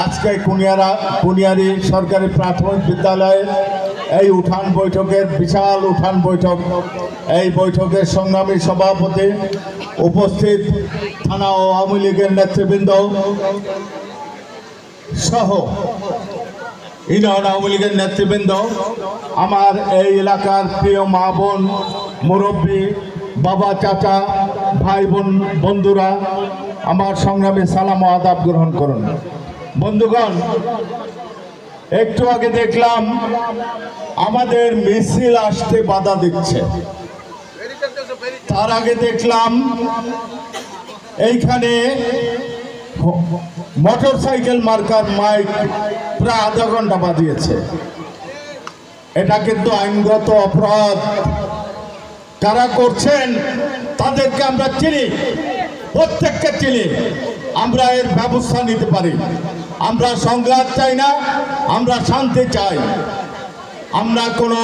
আজকে কুনিয়ারি সরকারি প্রাথমিক বিদ্যালয়ে এই উঠান বৈঠকের বিশাল উঠান বৈঠক, এই বৈঠকের সংগ্রামী সভাপতি উপস্থিত থানা ও আওয়ামী লীগের নেতৃবৃন্দ সহ ইউনিয়ন আওয়ামী লীগের নেতৃবৃন্দ, আমার এই এলাকার প্রিয় মা বোন, মুরব্বী, বাবা, চাচা, ভাই বোন, বন্ধুরা, আমার সংগ্রামী সালাম ও আদাব গ্রহণ করুন। বন্ধুগণ, একটু আগে দেখলাম আমাদের মিছিল আসতে বাধা দিচ্ছে। তার আগে দেখলাম এইখানে মোটরসাইকেল মার্কার মাইক প্রায় আধা ঘন্টা বাজিয়েছে। এটা কিন্তু আইনগত অপরাধ। কারা করছেন তাদেরকে আমরা চিনি, প্রত্যেককে চিনি। আমরা এর ব্যবস্থা নিতে পারি। আমরা সংঘাত চাই না, আমরা শান্তি চাই। আমরা কোনো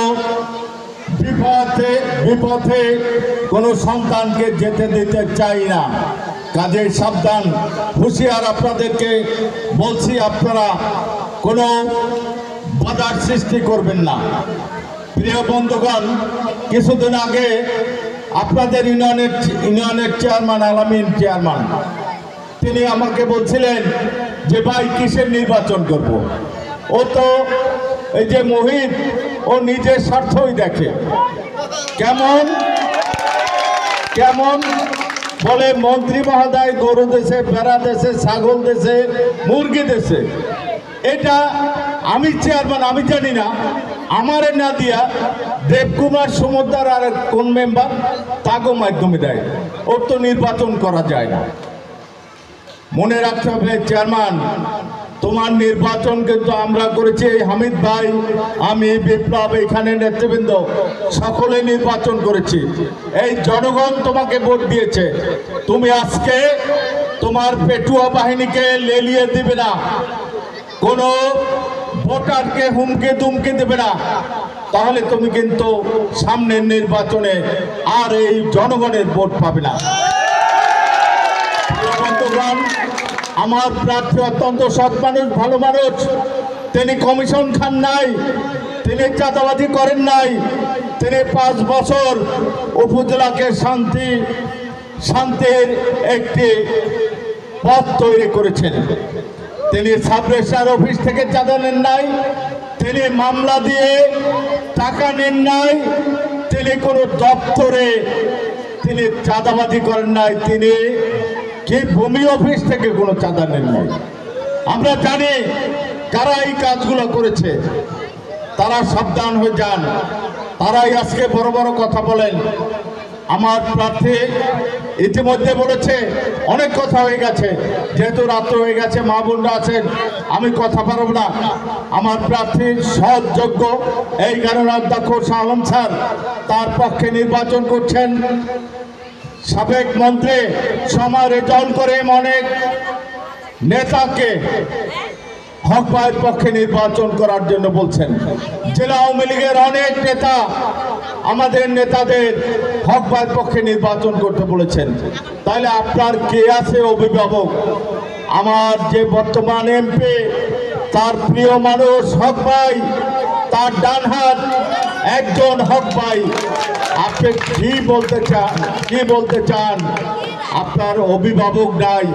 বিপথে কোনো সন্তানকে যেতে দিতে চাই না। কাজেই সাবধান, হুঁশিয়ার আপনাদেরকে বলছি, আপনারা কোনো বাধার সৃষ্টি করবেন না। প্রিয় বন্ধুগণ, কিছুদিন আগে আপনাদের ইউনিয়নের চেয়ারম্যান আলামিন চেয়ারম্যান তিনি আমাকে বলছিলেন যে ভাই কিসের নির্বাচন করব। ও তো এই যে মোহিত, ও নিজের স্বার্থই দেখে। কেমন বলে মন্ত্রী মহোদয় গরু দেশে, ভেড়া দেশে, ছাগল দেশে, মুরগি দেশে। এটা আমি চেয়ারম্যান, আমি জানি না। আমারে না দিয়া দেবকুমার সমুদ্র আর কোন মেম্বার তাগো মাধ্যমে দেয়। ওর তো নির্বাচন করা যায় না। মনে রাখতে হবে চেয়ারম্যান, তোমার নির্বাচন কিন্তু আমরা করেছি। হামিদ ভাই, আমি, বিপ্লব, এখানে নেতৃবৃন্দ সকলে নির্বাচন করেছি। এই জনগণ তোমাকে ভোট দিয়েছে। তুমি আজকে তোমার পেটুয়া বাহিনীকে লেলিয়ে দিবে না, কোনো ভোটারকে হুমকি দুমকি দেবে না। তাহলে তুমি কিন্তু সামনের নির্বাচনে আর এই জনগণের ভোট পাবে না। আমার প্রার্থী অত্যন্ত সৎ মানুষ, ভালো মানুষ। তিনি কমিশন খান নাই, তিনি চাঁদাবাজি করেন নাই। তিনি 5 বছর উপজেলাকে শান্তির একটি পথ তৈরি করেছেন। তিনি সাব রেজিস্ট্রার অফিস থেকে চাঁদা নেন নাই, তিনি মামলা দিয়ে টাকা নেন নাই, তিনি কোনো দপ্তরে তিনি চাঁদাবাজি করেন নাই, তিনি কি ভূমি অফিস থেকে কোনো চাঁদা নেন নাই। আমরা জানি কারা এই কাজগুলো করেছে। তারা সাবধান হয়ে যান। তারাই আজকে বড় বড় কথা বলেন। আমার প্রার্থী ইতিমধ্যে বলেছে, অনেক কথা হয়ে গেছে, যেহেতু রাত্র হয়ে গেছে, মা বোনরা আছেন, আমি কথা পারব না। আমার প্রার্থী সৎ, যোগ্য, এই কারণে অধ্যক্ষ শাহ আলম স্যার তার পক্ষে নির্বাচন করছেন। সাবেক মন্ত্রী সময় রেজাল্ট করে অনেক নেতাকে হক ভাইয়ের পক্ষে নির্বাচন করার জন্য বলছেন। জেলা আওয়ামী লীগের অনেক নেতা আমাদের নেতাদের হক ভাইয়ের পক্ষে নির্বাচন করতে বলেছেন। তাহলে আপনার কে আছে অভিভাবক? আমার যে বর্তমান এমপি, তার প্রিয় মানুষ হক ভাই, তার ডান হাত একজন হক ভাই। আপনি কি বলতে চান? আপনার অভিভাবক নাই,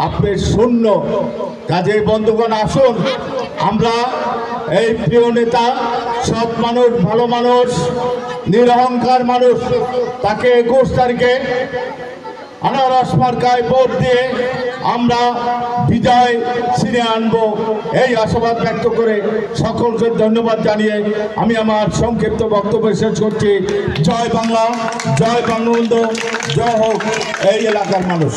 আপনি শূন্য। কাজেই বন্ধুগণ, আসুন আমরা এই প্রিয় নেতা, সৎ মানুষ, ভালো মানুষ, নিরহংকার মানুষ, তাকে 21 তারিখে আনারস মার্কায় ভোট দিয়ে আমরা বিজয় ছিনিয়ে আনবো, এই আশাবাদ ব্যক্ত করে সকলকে ধন্যবাদ জানিয়ে আমি আমার সংক্ষিপ্ত বক্তব্য শেষ করছি। জয় বাংলা, জয় বঙ্গবন্ধু, জয় হোক এই এলাকার মানুষ।